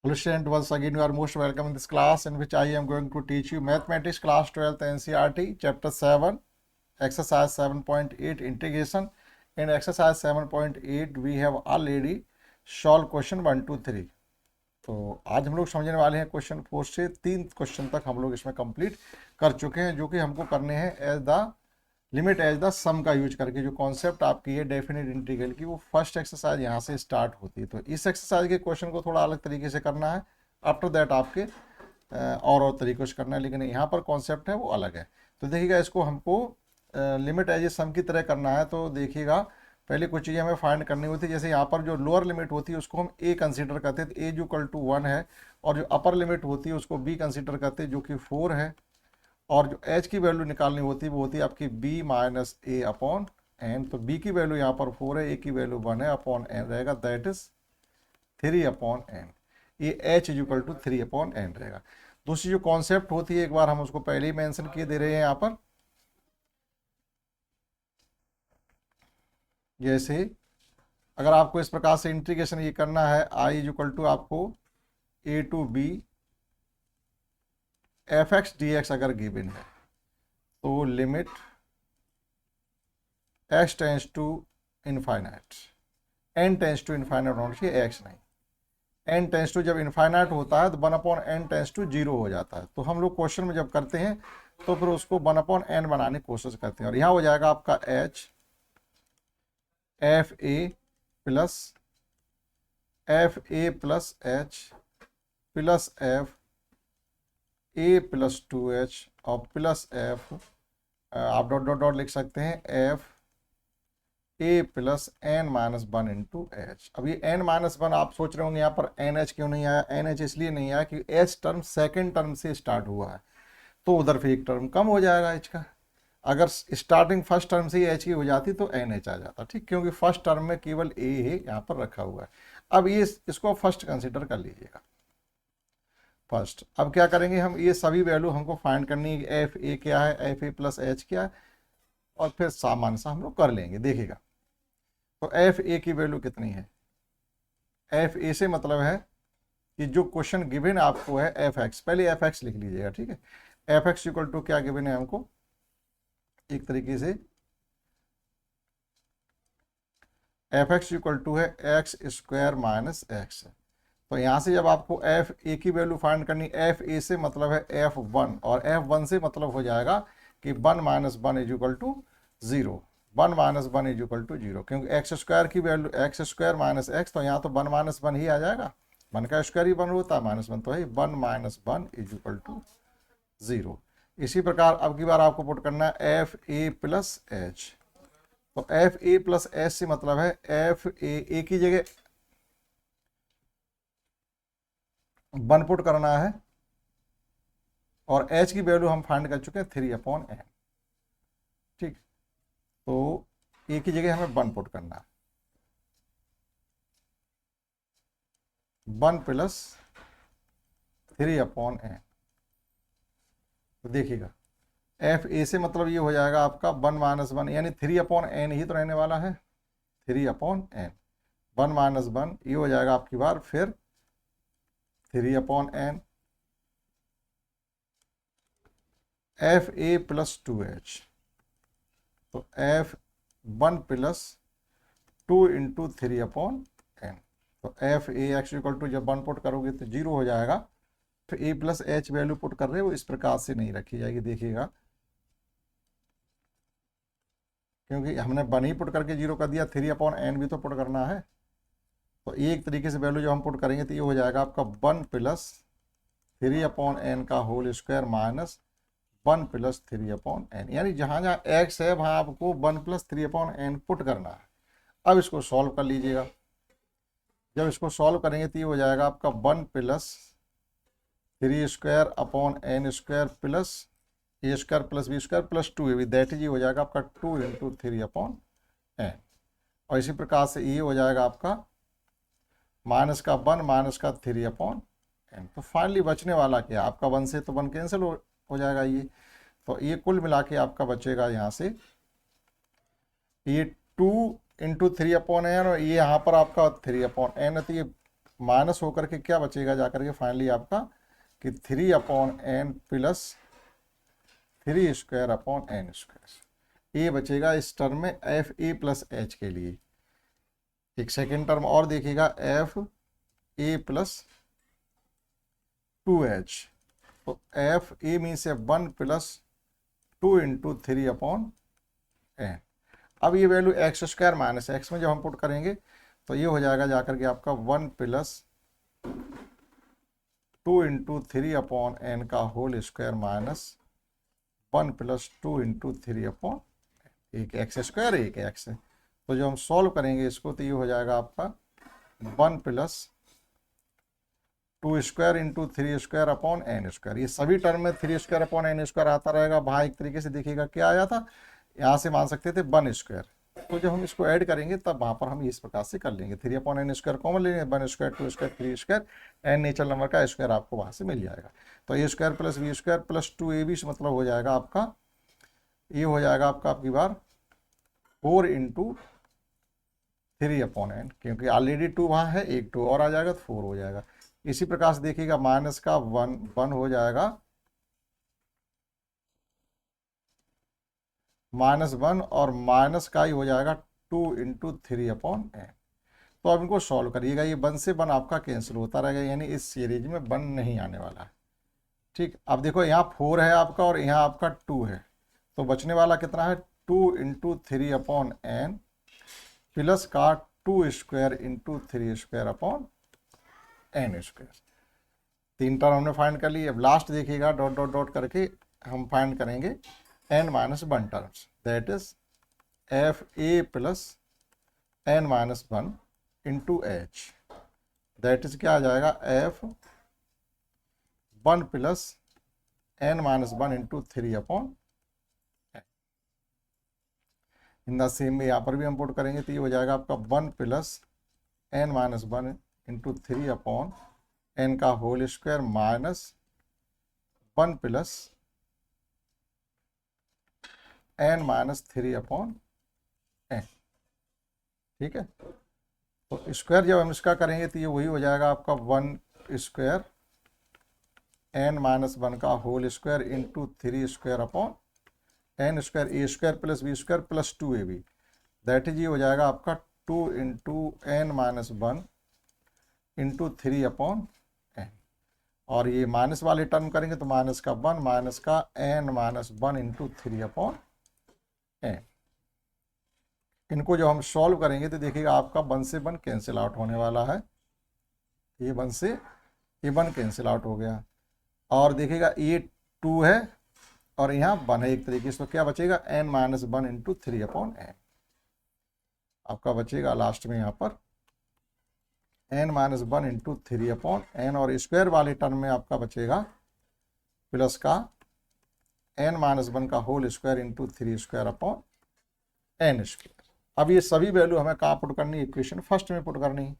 Hello student, once again you are most welcome in this class in which I am going to teach you Mathematics class 12th NCERT chapter 7 exercise 7.8 integration. In exercise 7.8 we have already solved question 1 to 3. तो आज हम लोग समझने वाले हैं question 4 से 3 question तक हम लोग इसमें कंप्लीट कर चुके हैं, जो कि हमको करने हैं as the limit as the sum का यूज करके। जो कॉन्सेप्ट आपकी है डेफिनेट इंटीग्रल की, वो फर्स्ट एक्सरसाइज यहाँ से स्टार्ट होती है। तो इस एक्सरसाइज के क्वेश्चन को थोड़ा अलग तरीके से करना है, आफ्टर दैट आपके और तरीकों से करना है, लेकिन यहाँ पर कॉन्सेप्ट है वो अलग है। तो देखिएगा, इसको हमको लिमिट एज ए सम की तरह करना है। तो देखिएगा, पहले कुछ चीज़ें हमें फाइंड करनी होती है। जैसे यहाँ पर जो लोअर लिमिट होती है उसको हम ए कंसीडर करते हैं, तो ए जो इक्वल टू 1 है, और जो अपर लिमिट होती है उसको बी कंसीडर करते हैं जो कि 4 है, और जो एच की वैल्यू निकालनी होती है वो होती है आपकी B minus A upon N. तो बी की वैल्यू यहाँ पर 4 है, ए की वैल्यू 1 है, अपॉन एन रहेगा, दैट इज 3 अपॉन एन। ये H is equal to 3 upon N रहेगा। दूसरी जो कॉन्सेप्ट होती है, एक बार हम उसको पहले ही मेंशन किए दे रहे हैं यहाँ पर। जैसे अगर आपको इस प्रकार से इंटीग्रेशन ये करना है, आई इज इक्वल टू आपको a to b f x d x अगर गिवन है, तो limit x tends to infinite, n tends to infinite होना चाहिए, एक्स नहीं। एन टेंस टू जब इनफाइनाइट होता है तो 1 अपॉन एन टेंस टू 0 हो जाता है। तो हम लोग क्वेश्चन में जब करते हैं तो फिर उसको 1 अपॉन एन बनाने की कोशिश करते हैं, और यहाँ हो जाएगा आपका एच एफ ए प्लस एच प्लस एफ ए प्लस 2h और प्लस एफ, आप डॉट डॉट डॉट लिख सकते हैं, एफ ए plus N minus 1 into H. अब ये एन माइनस 1 आप सोच रहे होंगे यहाँ पर एन एच क्यों नहीं आया। एन एच इसलिए नहीं आया कि एच टर्म सेकेंड टर्म से स्टार्ट हुआ है, तो उधर फिर एक टर्म कम हो जाएगा एच का। अगर स्टार्टिंग फर्स्ट टर्म से ही एच की हो जाती तो एन एच आ जाता, ठीक, क्योंकि फर्स्ट टर्म में केवल ए है यहाँ पर रखा हुआ है। अब ये इसको फर्स्ट कंसिडर कर लीजिएगा फर्स्ट। अब क्या करेंगे हम, ये सभी वैल्यू हमको फाइंड करनी है, एफ ए क्या है, एफ ए प्लस एच क्या है, और फिर सामान्य सा हम लोग कर लेंगे। देखिएगा, तो एफ ए की वैल्यू कितनी है, एफ ए से मतलब है कि जो क्वेश्चन गिवन आपको है एफ एक्स, पहले एफ एक्स लिख लीजिएगा, ठीक है। एफ एक्स इक्वल टू क्या गिवन है हमको, एक तरीके से एफ एक्स इक्वल टू है एक्स स्क्वायर माइनस एक्स। तो यहाँ से जब आपको एफ ए की वैल्यू फाइंड करनी, एफ ए से मतलब है एफ वन, और एफ वन से मतलब हो जाएगा कि 1 minus 1 is equal to 0, 1 minus 1 is equal to 0, क्योंकि एक्स स्क्वायर की value x square minus X, तो यहाँ तो 1 माइनस 1 ही आ जाएगा, 1 का स्क्वायर ही 1 होता है, माइनस 1 तो है, 1 माइनस 1 इज इक्वल टू 0। इसी प्रकार अब की बार आपको पुट करना है एफ ए प्लस एच। तो एफ ए प्लस एच से मतलब है एफ ए की जगह 1 पुट करना है, और h की वैल्यू हम फाइंड कर चुके हैं 3 अपॉन एन, ठीक। तो a की जगह हमें 1 पुट करना है, 1 प्लस 3 अपॉन एन। तो देखिएगा, एफ ए से मतलब ये हो जाएगा आपका 1 माइनस 1, यानी 3 अपॉन एन ही तो रहने वाला है, 3 अपॉन एन, 1 माइनस 1 ये हो जाएगा आपकी बार, फिर 3 अपॉन एन, एफ ए प्लस 2h, तो f 1 plus 2 into 3 upon N. तो f a x equal to जब 1 पुट करोगे तो 0 हो जाएगा। तो a plus h value put कर रहे हो, इस प्रकार से नहीं रखी जाएगी, देखिएगा, क्योंकि हमने 1 ही पुट करके 0 कर दिया, 3 अपॉन एन भी तो पुट करना है। तो एक तरीके से वैल्यू जो हम पुट करेंगे तो ये हो जाएगा आपका 1 प्लस 3 अपॉन एन का whole square minus 1 plus 3 upon N, यानी जहाँ जहाँ एक्स है वहाँ आपको 1 प्लस 3 अपॉन एन पुट करना है। अब इसको सॉल्व कर लीजिएगा, जब इसको सॉल्व करेंगे तो ये हो जाएगा आपका 1 plus 3 square upon N square plus A square plus B square plus 2ab, that is हो जाएगा आपका 2 इंटू 3 अपॉन एन। और इसी प्रकार से ये हो जाएगा आपका माइनस का 1 माइनस का 3 अपॉन एन। तो फाइनली बचने वाला क्या, आपका 1 से तो 1 कैंसिल हो जाएगा ये, तो ये कुल मिला के आपका बचेगा यहाँ से ये 2 इंटू 3 अपॉन एन, और ये यहाँ पर आपका 3 अपॉन एन है, तो ये माइनस होकर के क्या बचेगा जाकर के फाइनली आपका कि 3/n प्लस 3² ये बचेगा इस टर्म में एफ ए प्लस एच के लिए। एक सेकेंड टर्म और देखिएगा एफ ए प्लस 2h, तो एफ ए मीन से 1 प्लस 2 इंटू 3/n। अब ये वैल्यू x² माइनस एक्स में जब हम पुट करेंगे तो ये हो जाएगा जाकर के आपका 1 प्लस 2 इंटू 3/n का whole square minus 1 plus 2 into 3/n, एक x² एक x है। तो जो हम सॉल्व करेंगे इसको तो ये हो जाएगा आपका 1 प्लस 2² इंटू 3² ये सभी टर्म में 3² आता रहेगा। वहाँ एक तरीके से देखिएगा क्या आया था, यहाँ से मान सकते थे 1²। तो जब हम इसको ऐड करेंगे तब वहाँ पर हम इस प्रकार से कर लेंगे, 3/n² कॉमन लेंगे, 1², 2², 3², n नेचुरल नंबर का स्क्वायर आपको वहाँ से मिल जाएगा। तो a² plus b² plus 2ab मतलब हो जाएगा आपका, ये हो जाएगा आपका आपकी बार 4 इंटू 3/n, क्योंकि ऑलरेडी 2 वहाँ है, एक 2 और आ जाएगा तो 4 हो जाएगा। इसी प्रकार से देखिएगा माइनस का 1 हो जाएगा, -1 और माइनस का ही हो जाएगा 2 इंटू 3/n। तो अब इनको सॉल्व करिएगा, ये 1 से 1 आपका कैंसिल होता रहेगा, यानी इस सीरीज में 1 नहीं आने वाला है। ठीक, अब देखो यहाँ 4 है आपका और यहाँ आपका 2 है, तो बचने वाला कितना है 2 इंटू 3/n प्लस का 2² इंटू 3² n²। 3 टर्म हमने फाइंड कर ली। अब लास्ट देखिएगा डॉट डॉट डॉट करके हम फाइंड करेंगे n-1 terms, that is F A plus n-1 into H, that is क्या आ जाएगा F 1 plus n-1 into 3/n। In the same में यहाँ पर भी हम पुट करेंगे तो ये हो जाएगा आपका 1 प्लस n-1 इंटू 3/n का whole square minus 1 plus n-3/n। ठीक है, तो स्क्वायर जब हम इसका करेंगे तो ये वही हो जाएगा आपका 1² n-1 का whole square into 3² n² a² plus b² plus 2ab, that is ये हो जाएगा आपका 2 इंटू n-1 इंटू 3/n। और ये माइनस वाले टर्म करेंगे तो माइनस का 1 माइनस का n-1 इंटू 3/n। इनको जो हम सॉल्व करेंगे तो देखिएगा आपका 1 से 1 कैंसिल आउट होने वाला है, ये 1 से ये 1 कैंसिल आउट हो गया। और देखिएगा ये 2 है और यहाँ 1 है एक तरीके से, तो क्या बचेगा n-1 इंटू 3/n। आपका बचेगा लास्ट में यहाँ पर n-1 इंटू 3/n, और स्क्वायर वाले टर्म में आपका बचेगा प्लस का n-1 का होल स्क्वायर इंटू 3²/n²। अब ये सभी वैल्यू हमें कहाँ पुट करनी है, इक्वेशन फर्स्ट में पुट करनी है।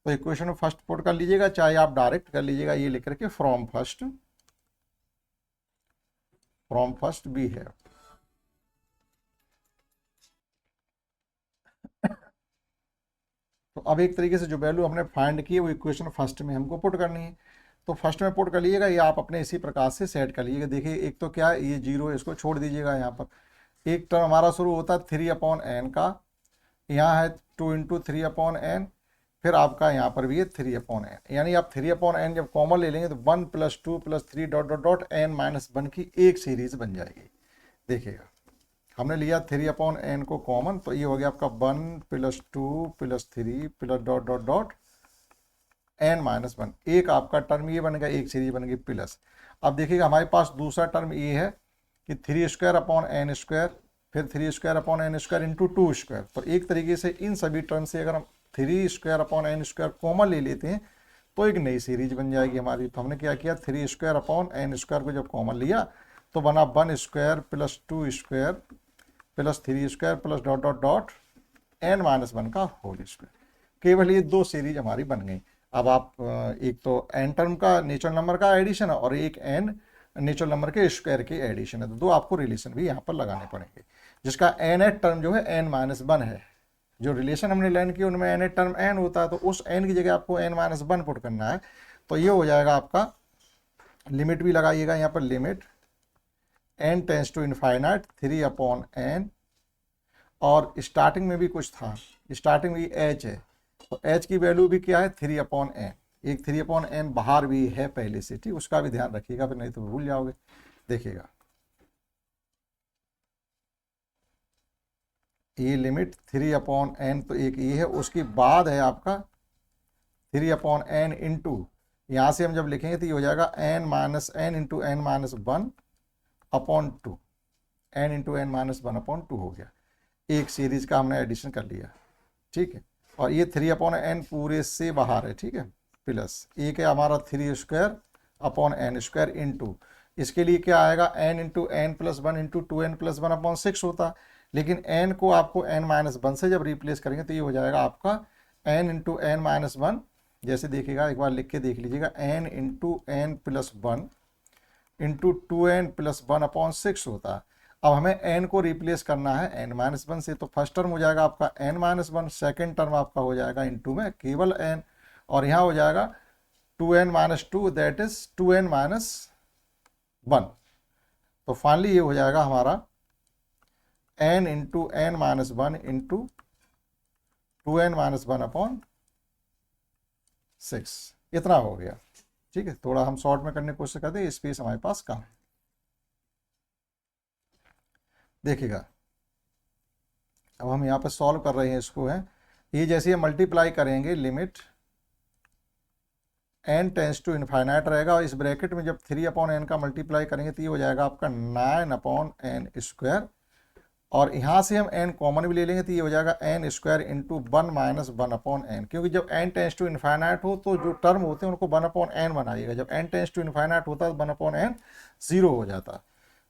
तो इक्वेशन में फर्स्ट पुट कर लीजिएगा, चाहे आप डायरेक्ट कर लीजिएगा, ये लिख करके फ्रॉम फर्स्ट भी है। तो अब एक तरीके से जो वैल्यू हमने फाइंड की है वो इक्वेशन फर्स्ट में हमको पुट करनी है। तो फर्स्ट में पुट कर लीजिएगा, ये आप अपने इसी प्रकार से सेट कर लीजिएगा। देखिए एक तो क्या है, ये 0 है, इसको छोड़ दीजिएगा। यहाँ पर एक टर्म हमारा शुरू होता है 3/n का, यहाँ है 2 इंटू 3/n, फिर आपका यहाँ पर भी है 3/n, यानी आप 3/n जब कॉमन ले लेंगे तो 1 plus 2 plus 3 dot dot dot n-1 की एक सीरीज बन जाएगी। देखिएगा हमने लिया 3/n को कॉमन, तो ये हो गया आपका 1 plus 2 plus 3 plus dot dot dot n-1, एक आपका टर्म ये बन गया, एक सीरीज बन गई प्लस। अब देखिएगा हमारे पास दूसरा टर्म ये है कि 3²/n², फिर 3²/n² इंटू 2²। तो एक तरीके से इन सभी टर्म से अगर हम 3²/n² कॉमन ले लेते हैं तो एक नई सीरीज बन जाएगी हमारी। तो हमने क्या किया, 3²/n² को जब कॉमन लिया तो बना 1² plus 2² plus 3² plus dot dot dot n-1 का होल स्क्वायर। केवल ये दो सीरीज हमारी बन गई। अब आप एक तो n टर्म का नेचुरल नंबर का एडिशन है और एक n नेचुरल नंबर के स्क्वायर के एडिशन है, तो दो आपको रिलेशन भी यहाँ पर लगाने पड़ेंगे, जिसका n टर्म जो है n-1 है, जो रिलेशन हमने लर्न किया उनमें एन टर्म एन होता है, तो उस एन की जगह आपको एन माइनस वन पुट करना है। तो ये हो जाएगा आपका, लिमिट भी लगाइएगा यहाँ पर, limit N tends to infinite 3/n, और स्टार्टिंग में भी कुछ था, स्टार्टिंग में एच है, तो एच की वैल्यू भी क्या है 3/n, एक 3/n बाहर भी है पहले से, ठीक, उसका भी ध्यान रखिएगा, फिर नहीं तो भूल जाओगे। देखिएगा ये लिमिट 3/n, तो एक ये है, उसके बाद है आपका 3/n इंटू, यहाँ से हम जब लिखेंगे तो ये हो जाएगा n minus N into N minus one upon two, n into N minus one upon two हो गया, एक सीरीज का हमने एडिशन कर लिया, ठीक है। और ये 3/n पूरे से बाहर है, ठीक है, प्लस एक है हमारा 3² इंटू, इसके लिए क्या आएगा n into N plus one into 2n plus one upon 6 होता, लेकिन n को आपको n माइनस वन से जब रिप्लेस करेंगे तो ये हो जाएगा आपका n into N minus one, जैसे देखिएगा एक बार लिख के देख लीजिएगा, n into N plus one into 2n plus one upon 6 होता है। अब हमें n को रिप्लेस करना है n माइनस वन से, तो फर्स्ट टर्म हो जाएगा आपका n minus one, second term आपका हो जाएगा इंटू में केवल n, और यहाँ हो जाएगा 2n minus two, that is 2n minus one. तो फाइनली ये हो जाएगा हमारा n into N minus one into 2n minus one upon 6, इतना हो गया, ठीक है। थोड़ा हम शॉर्ट में करने की कोशिश करते हैं, स्पेस हमारे पास कम है। देखिएगा अब हम यहाँ पे सॉल्व कर रहे हैं इसको, है ये जैसे मल्टीप्लाई करेंगे, limit n tends to infinite रहेगा, और इस ब्रैकेट में जब 3/n का मल्टीप्लाई करेंगे तो ये हो जाएगा आपका 9/n², और यहाँ से हम n कॉमन भी ले लेंगे तो ये हो जाएगा n² इंटू 1 माइनस 1/n, क्योंकि जब n टेंस टू इनफाइनाइट हो तो जो टर्म होते हैं उनको 1/n बनाइएगा, जब n टेंस टू इनफाइनाइट होता है तो 1/n 0 हो जाता है।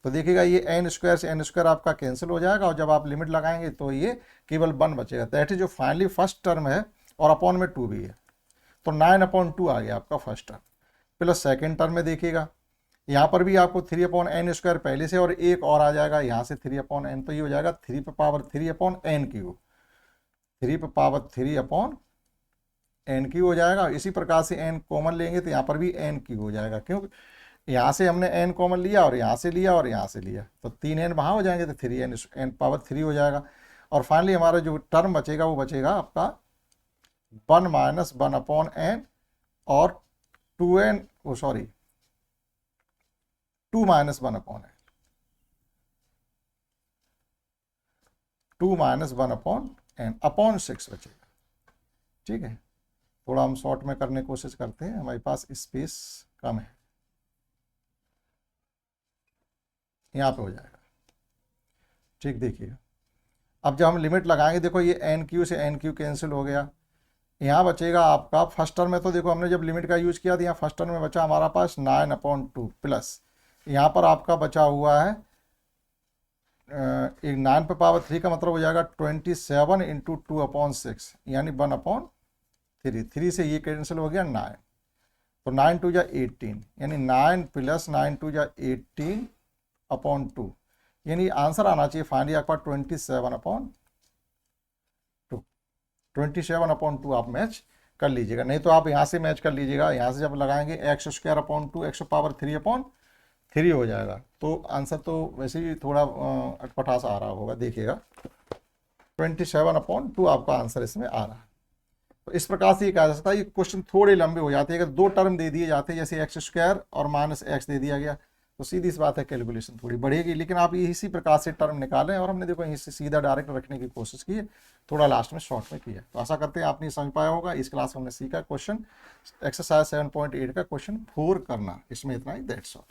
तो देखिएगा ये n² से n² आपका कैंसिल हो जाएगा, और जब आप लिमिट लगाएंगे तो ये केवल 1 बचेगा, दैट इज जो फाइनली फर्स्ट टर्म है, और अपॉन में 2 भी है, तो 9/2 आ गया आपका first term. Plus second term में देखिएगा यहाँ पर भी आपको 3/n² पहले से, और एक और आ जाएगा यहाँ से 3/n, तो ये हो जाएगा 3/3/n³, 3/3/n³ हो जाएगा। इसी प्रकार से n कॉमन लेंगे तो यहाँ पर भी n³ हो जाएगा, क्योंकि यहाँ से हमने n कॉमन लिया, और यहाँ से लिया, और यहाँ से लिया, तो 3n वहाँ हो जाएंगे, तो 3n⁻3 हो जाएगा। और फाइनली हमारा जो टर्म बचेगा वो बचेगा आपका 1 माइनस 1/n, और 2 minus 1/n, 2 minus 1/n upon 6 बचेगा, ठीक है। थोड़ा हम शॉर्ट में करने की कोशिश करते हैं, हमारे पास स्पेस कम है, यहाँ पे हो जाएगा, ठीक। देखिए अब जब हम लिमिट लगाएंगे, देखो ये n³ से n³ कैंसिल हो गया, यहाँ बचेगा आपका फर्स्ट टर्म में, तो देखो हमने जब लिमिट का यूज किया तो यहाँ फर्स्ट टर्म में बचा हमारा पास 9/2, प्लस यहाँ पर आपका बचा हुआ है एक 9/3 का मतलब हो जाएगा 27 इंटू 2/6, यानी 1/3, 3 से ये कैंसिल हो गया 9, तो 9 2 जा 18, यानी 9 प्लस 9 2 जा 18/2, यानी आंसर आना चाहिए फाइनली आपका 27/2 आप मैच कर लीजिएगा, नहीं तो आप यहाँ से मैच कर लीजिएगा, यहाँ से जब लगाएंगे x²/2 x⁻3/3 हो जाएगा, तो आंसर तो वैसे ही थोड़ा अटपटा सा आ रहा होगा, देखिएगा 27/2 आपका आंसर इसमें आ रहा है। तो इस प्रकार से ये कहा जा सकता है, ये क्वेश्चन थोड़े लंबे हो जाते हैं अगर 2 टर्म दे दिए जाते हैं, जैसे x² और माइनस x दे दिया गया, तो सीधी सी बात है कैलकुलेशन थोड़ी बढ़ेगी, लेकिन आप इसी प्रकार से टर्म निकालें, और हमने देखो इससे सीधा डायरेक्ट रखने की कोशिश की है, थोड़ा लास्ट में शॉर्ट में किया। तो आशा करते हैं आपने समझ पाया होगा। इस क्लास में हमने सीखा क्वेश्चन एक्सरसाइज 7.8 का क्वेश्चन 4 करना, इसमें इतना ही, दैट्स ऑल।